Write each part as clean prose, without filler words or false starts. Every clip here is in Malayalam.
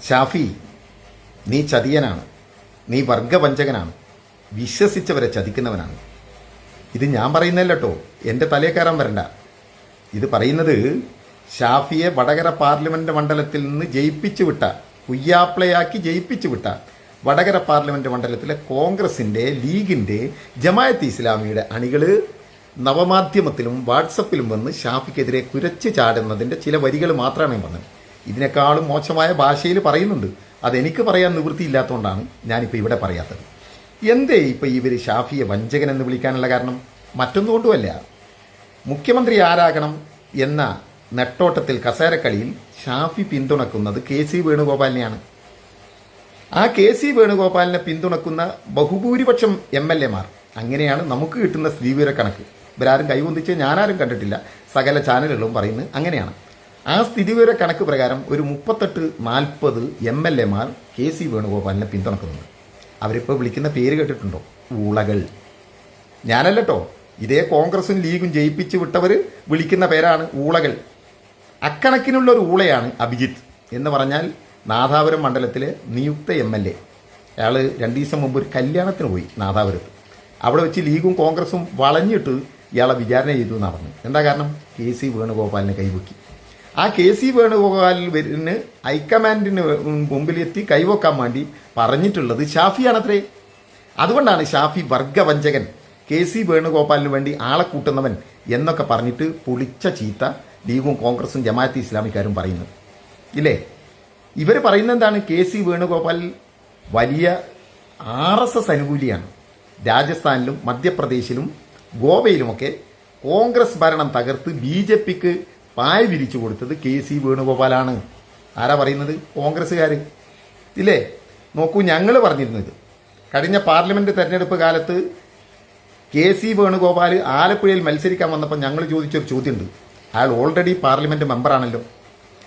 ഷാഫി, നീ ചതിയനാണ്, നീ വർഗവഞ്ചകനാണ്, വിശ്വസിച്ചവരെ ചതിക്കുന്നവനാണ്. ഇത് ഞാൻ പറയുന്നതല്ല കേട്ടോ, എൻ്റെ തലേ കയറാൻ വരണ്ട. ഇത് പറയുന്നത് ഷാഫിയെ വടകര പാർലമെന്റ് മണ്ഡലത്തിൽ നിന്ന് ജയിപ്പിച്ചു വിട്ട, കുയ്യാപ്ലയാക്കി ജയിപ്പിച്ചു വിട്ട വടകര പാർലമെന്റ് മണ്ഡലത്തിലെ കോൺഗ്രസിൻ്റെ, ലീഗിൻ്റെ, ജമാഅത്ത് ഇസ്ലാമിയുടെ അണികൾ നവമാധ്യമത്തിലും വാട്സപ്പിലും വന്ന് ഷാഫിക്കെതിരെ കുരച്ചു ചാടുന്നതിൻ്റെ ചില വരികൾ മാത്രമാണ് പറഞ്ഞത്. ഇതിനേക്കാളും മോശമായ ഭാഷയിൽ പറയുന്നുണ്ട്. അതെനിക്ക് പറയാൻ നിവൃത്തിയില്ലാത്തതുകൊണ്ടാണ് ഞാനിപ്പോൾ ഇവിടെ പറയാത്തത്. എന്തേ ഇപ്പം ഇവർ ഷാഫിയെ വഞ്ചകൻ എന്ന് വിളിക്കാനുള്ള കാരണം? മറ്റൊന്നുകൊണ്ടുമല്ല, മുഖ്യമന്ത്രി ആരാകണം എന്ന നെട്ടോട്ടത്തിൽ കസേരക്കളിയിൽ ഷാഫി പിന്തുണക്കുന്നത് KC വേണുഗോപാലിനെയാണ്. ആ KC വേണുഗോപാലിനെ പിന്തുണക്കുന്ന ബഹുഭൂരിപക്ഷം MLA മാർ, അങ്ങനെയാണ് നമുക്ക് കിട്ടുന്ന സ്ഥിതിവിവര കണക്ക്. ഇവരാരും കൈവന്തിച്ച് ഞാനാരും കണ്ടിട്ടില്ല, സകല ചാനലുകളും പറയുന്നത് അങ്ങനെയാണ്. ആ സ്ഥിതിവിവര കണക്ക് പ്രകാരം ഒരു 38-40 MLA മാർ KC വേണുഗോപാലിനെ പിന്തുണക്കുന്നുണ്ട്. അവരിപ്പോൾ വിളിക്കുന്ന പേര് കേട്ടിട്ടുണ്ടോ? ഊളകൾ. ഞാനല്ലോ, ഇതേ കോൺഗ്രസും ലീഗും ജയിപ്പിച്ചു വിട്ടവർ വിളിക്കുന്ന പേരാണ് ഊളകൾ. അക്കണക്കിനുള്ള ഒരു ഊളയാണ് അഭിജിത്ത് എന്ന് പറഞ്ഞാൽ നാദാപുരം മണ്ഡലത്തിലെ നിയുക്ത MLA. അയാൾ 2 ദിവസം മുമ്പ് ഒരു കല്യാണത്തിന് പോയി നാദാപുരത്ത്. അവിടെ വെച്ച് ലീഗും കോൺഗ്രസും വളഞ്ഞിട്ട് ഇയാളെ വിചാരണ ചെയ്തു എന്ന് പറഞ്ഞു. എന്താ കാരണം? KC വേണുഗോപാലിനെ കൈവക്കി. ആ KC വേണുഗോപാലിന് ഹൈക്കമാൻഡിന് മുമ്പിലെത്തി കൈവക്കാൻ വേണ്ടി പറഞ്ഞിട്ടുള്ളത് ഷാഫിയാണത്രേ. അതുകൊണ്ടാണ് ഷാഫി വർഗവഞ്ചകൻ, KC വേണുഗോപാലിന് വേണ്ടി ആളെ കൂട്ടുന്നവൻ എന്നൊക്കെ പറഞ്ഞിട്ട് പൊളിച്ച ചീത്ത ലീഗും കോൺഗ്രസും ജമാഅത്ത് ഇസ്ലാമിക്കാരും പറയുന്നത് ഇല്ലേ? ഇവർ പറയുന്നത് എന്താണ്? KC വേണുഗോപാൽ വലിയ RSS അനുകൂലിയാണ്. രാജസ്ഥാനിലും മധ്യപ്രദേശിലും ഗോവയിലുമൊക്കെ കോൺഗ്രസ് ഭരണം തകർത്ത് BJPക്ക് പായ വിരിച്ചു കൊടുത്തത് KC വേണുഗോപാലാണ്. ആരാ പറയുന്നത്? കോൺഗ്രസ്സുകാർ ഇല്ലേ? നോക്കൂ, ഞങ്ങൾ പറഞ്ഞിരുന്നത് കഴിഞ്ഞ പാർലമെന്റ് തെരഞ്ഞെടുപ്പ് കാലത്ത് KC വേണുഗോപാൽ ആലപ്പുഴയിൽ മത്സരിക്കാൻ വന്നപ്പോൾ ഞങ്ങൾ ചോദിച്ചൊരു ചോദ്യമുണ്ട്. അയാൾ ഓൾറെഡി പാർലമെന്റ് മെമ്പറാണല്ലോ,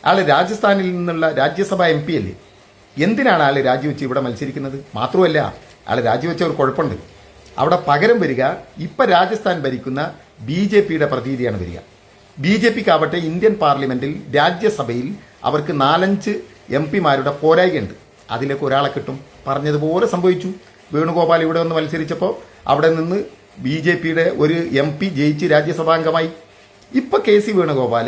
അയാൾ രാജസ്ഥാനിൽ നിന്നുള്ള രാജ്യസഭ MP അല്ലേ, എന്തിനാണ് അയാൾ രാജിവെച്ച് ഇവിടെ മത്സരിക്കുന്നത്? മാത്രമല്ല, അയാൾ രാജിവെച്ച ഒരു കുഴപ്പമുണ്ട്. അവിടെ പകരം വരിക ഇപ്പം രാജസ്ഥാൻ ഭരിക്കുന്ന BJPയുടെ പ്രതിനിധിയാണ് വരിക. BJPക്കാവട്ടെ ഇന്ത്യൻ പാർലമെന്റിൽ രാജ്യസഭയിൽ അവർക്ക് 4-5 MP മാരുടെ പോരായ്കയുണ്ട്. അതിലേക്ക് ഒരാളെ കിട്ടും. പറഞ്ഞതുപോലെ സംഭവിച്ചു. വേണുഗോപാൽ ഇവിടെ വന്ന് മത്സരിച്ചപ്പോൾ അവിടെ നിന്ന് BJPയുടെ ഒരു MP ജയിച്ച് രാജ്യസഭാംഗമായി. ഇപ്പം KC വേണുഗോപാൽ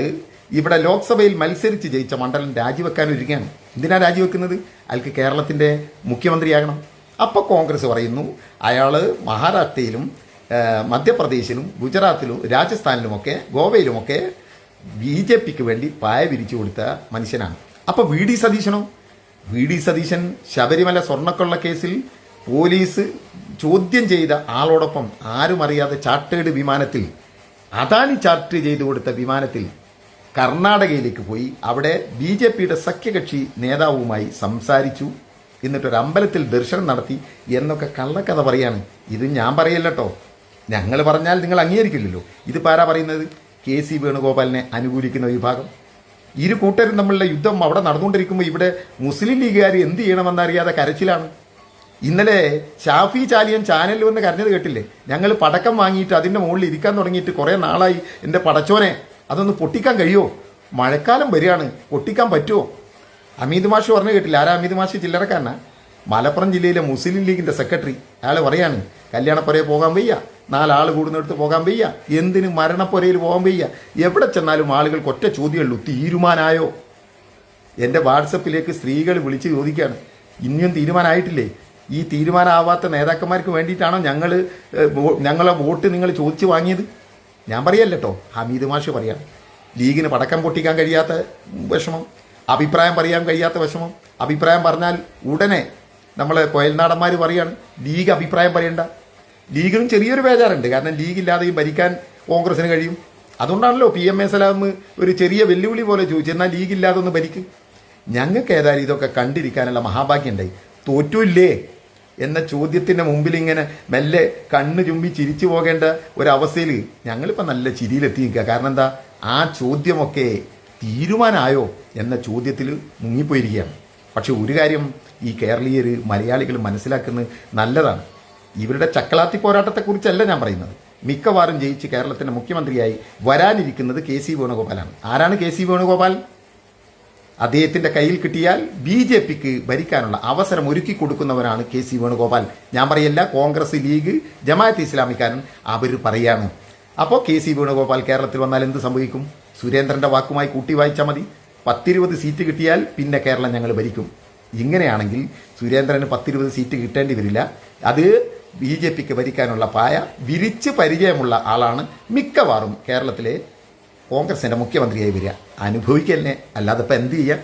ഇവിടെ ലോക്സഭയിൽ മത്സരിച്ച് ജയിച്ച മണ്ഡലം രാജിവെക്കാൻ ഒരുങ്ങുകയാണ്. എന്തിനാ രാജിവെക്കുന്നത്? അയാൾക്ക് കേരളത്തിൻ്റെ മുഖ്യമന്ത്രിയാകണം. അപ്പോൾ കോൺഗ്രസ് പറയുന്നു അയാൾ മഹാരാഷ്ട്രയിലും മധ്യപ്രദേശിലും ഗുജറാത്തിലും രാജസ്ഥാനിലുമൊക്കെ ഗോവയിലുമൊക്കെ BJPക്ക് വേണ്ടി പായ വിരിച്ചു കൊടുത്ത മനുഷ്യനാണ്. അപ്പോൾ VD സതീശനോ? VD സതീശൻ ശബരിമല സ്വർണ്ണക്കൊള്ള കേസിൽ പോലീസ് ചോദ്യം ചെയ്ത ആളോടൊപ്പം ആരും അറിയാതെ ചാർട്ടേഡ് വിമാനത്തിൽ, അദാനി ചാർട്ടർ ചെയ്തു കൊടുത്ത വിമാനത്തിൽ കർണാടകയിലേക്ക് പോയി അവിടെ BJPയുടെ സഖ്യകക്ഷി നേതാവുമായി സംസാരിച്ചു. എന്നിട്ടൊരു അമ്പലത്തിൽ ദർശനം നടത്തി എന്നൊക്കെ കള്ളക്കഥ പറയാണ്. ഇത് ഞാൻ പറയല്ലോ, ഞങ്ങൾ പറഞ്ഞാൽ നിങ്ങൾ അംഗീകരിക്കില്ലല്ലോ. ഇതിപ്പോൾ ആരാ പറയുന്നത്? KC വേണുഗോപാലിനെ അനുകൂലിക്കുന്ന വിഭാഗം. ഇരു കൂട്ടരും തമ്മിലുള്ള യുദ്ധം അവിടെ നടന്നുകൊണ്ടിരിക്കുമ്പോൾ ഇവിടെ മുസ്ലിം ലീഗുകാർ എന്ത് ചെയ്യണമെന്നറിയാതെ കരച്ചിലാണ്. ഇന്നലെ ഷാഫി ചാലിയൻ ചാനലിൽ വന്ന് കരഞ്ഞത് കേട്ടില്ലേ? ഞങ്ങൾ പടക്കം വാങ്ങിയിട്ട് അതിൻ്റെ മുകളിൽ ഇരിക്കാൻ തുടങ്ങിയിട്ട് കുറേ നാളായി, എൻ്റെ പടച്ചോനെ അതൊന്ന് പൊട്ടിക്കാൻ കഴിയുമോ? മഴക്കാലം വരികയാണ്, പൊട്ടിക്കാൻ പറ്റുമോ? അമീത് മാഷ് പറഞ്ഞു കേട്ടില്ല? ആരാ അമീത് മാഷ്? ചില്ലറക്കാരനാ. മലപ്പുറം ജില്ലയിലെ മുസ്ലിം ലീഗിൻ്റെ സെക്രട്ടറി. അയാൾ പറയാണ് കല്യാണപ്പുരയിൽ പോകാൻ വയ്യ, 4 ആൾ കൂടുന്നിടത്ത് പോകാൻ വയ്യ, എന്തിന് മരണപ്പുരയിൽ പോകാൻ വയ്യ. എവിടെ ചെന്നാലും ആളുകൾക്ക് ഒറ്റ ചോദ്യമുള്ളൂ, തീരുമാനമായോ? എൻ്റെ വാട്സപ്പിലേക്ക് സ്ത്രീകൾ വിളിച്ച് ചോദിക്കുകയാണ്, ഇനിയും തീരുമാനമായിട്ടില്ലേ? ഈ തീരുമാനമാവാത്ത നേതാക്കന്മാർക്ക് വേണ്ടിയിട്ടാണോ ഞങ്ങളെ വോട്ട് നിങ്ങൾ ചോദിച്ചു വാങ്ങിയത്? ഞാൻ പറയല്ലോ, ഹമീദ് മാഷ് പറയാം. ലീഗിന് പടക്കം പൊട്ടിക്കാൻ കഴിയാത്ത വിഷമം, അഭിപ്രായം പറയാൻ കഴിയാത്ത വിഷമം. അഭിപ്രായം പറഞ്ഞാൽ ഉടനെ നമ്മളെ കോയൽനാടന്മാർ പറയാണ് ലീഗ് അഭിപ്രായം പറയണ്ട. ലീഗിനും ചെറിയൊരു ബേജാറുണ്ട്, കാരണം ലീഗില്ലാതെയും ഭരിക്കാൻ കോൺഗ്രസിന് കഴിയും. അതുകൊണ്ടാണല്ലോ PMA സലാം ഒരു ചെറിയ വെല്ലുവിളി പോലെ ചോദിച്ചു, എന്നാൽ ലീഗില്ലാതെ ഒന്ന് ഭരിക്കും. ഞങ്ങൾക്ക് ഏതായാലും ഇതൊക്കെ കണ്ടിരിക്കാനുള്ള മഹാഭാഗ്യം ഉണ്ടായി. തോറ്റൂല്ലേ എന്ന ചോദ്യത്തിൻ്റെ മുമ്പിൽ ഇങ്ങനെ മെല്ലെ കണ്ണ് ചുമ്പി ചിരിച്ചു പോകേണ്ട ഒരവസ്ഥയിൽ ഞങ്ങളിപ്പോൾ നല്ല ചിരിയിലെത്തി നിൽക്കുക. കാരണം എന്താ? ആ ചോദ്യമൊക്കെ തീരുമാനമായോ എന്ന ചോദ്യത്തിൽ മുങ്ങിപ്പോയിരിക്കുകയാണ്. പക്ഷെ ഒരു കാര്യം ഈ കേരളീയർ, മലയാളികൾ മനസ്സിലാക്കുന്നത് നല്ലതാണ്. ഇവരുടെ ചക്കളാത്തി പോരാട്ടത്തെക്കുറിച്ചല്ല ഞാൻ പറയുന്നത്. മിക്കവാറും ജയിച്ച് കേരളത്തിൻ്റെ മുഖ്യമന്ത്രിയായി വരാനിരിക്കുന്നത് KC വേണുഗോപാലാണ്. ആരാണ് KC വേണുഗോപാൽ? അദ്ദേഹത്തിന്റെ കയ്യിൽ കിട്ടിയാൽ BJPക്ക് ഭരിക്കാനുള്ള അവസരം ഒരുക്കി കൊടുക്കുന്നവനാണ് KC വേണുഗോപാൽ. ഞാൻ പറയല്ല, കോൺഗ്രസ്, ലീഗ്, ജമാഅത്ത് ഇസ്ലാമിക്കാരൻ അവർ പറയാണ്. അപ്പോൾ KC വേണുഗോപാൽ കേരളത്തിൽ വന്നാൽ എന്ത് സംഭവിക്കും? സുരേന്ദ്രന്റെ വാക്കുമായി കൂട്ടി വായിച്ചാൽ മതി. 10-20 സീറ്റ് കിട്ടിയാൽ പിന്നെ കേരളം ഞങ്ങൾ ഭരിക്കും. ഇങ്ങനെയാണെങ്കിൽ സുരേന്ദ്രന് 10-20 സീറ്റ് കിട്ടേണ്ടി വരില്ല. അത് BJPക്ക് ഭരിക്കാനുള്ള പായ വിരിച്ച് പരിചയമുള്ള ആളാണ് മിക്കവാറും കേരളത്തിലെ കോൺഗ്രസിന്റെ മുഖ്യമന്ത്രിയായി വരിക. അനുഭവിക്കല്ലേ, അല്ലാതെ ഇപ്പം എന്ത് ചെയ്യാം?